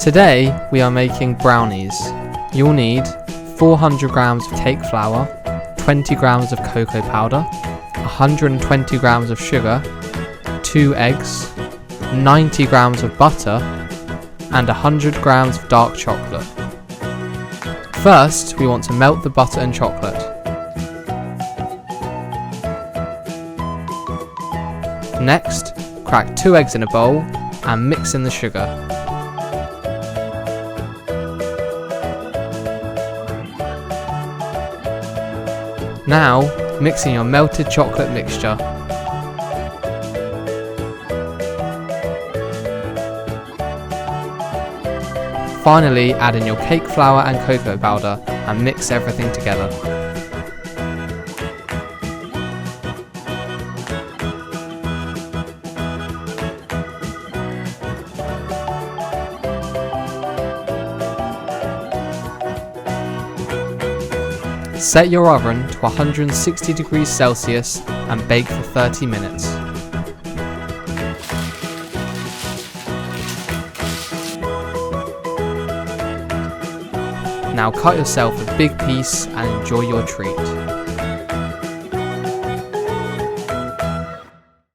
Today we are making brownies. You'll need 400 grams of cake flour, 20 grams of cocoa powder, 120 grams of sugar, 2 eggs, 90 grams of butter, and 100 grams of dark chocolate. First, we want to melt the butter and chocolate. Next, crack 2 eggs in a bowl and mix in the sugar. Now, mix in your melted chocolate mixture. Finally, add in your cake flour and cocoa powder and mix everything together. Set your oven to 160 degrees Celsius and bake for 30 minutes. Now cut yourself a big piece and enjoy your treat.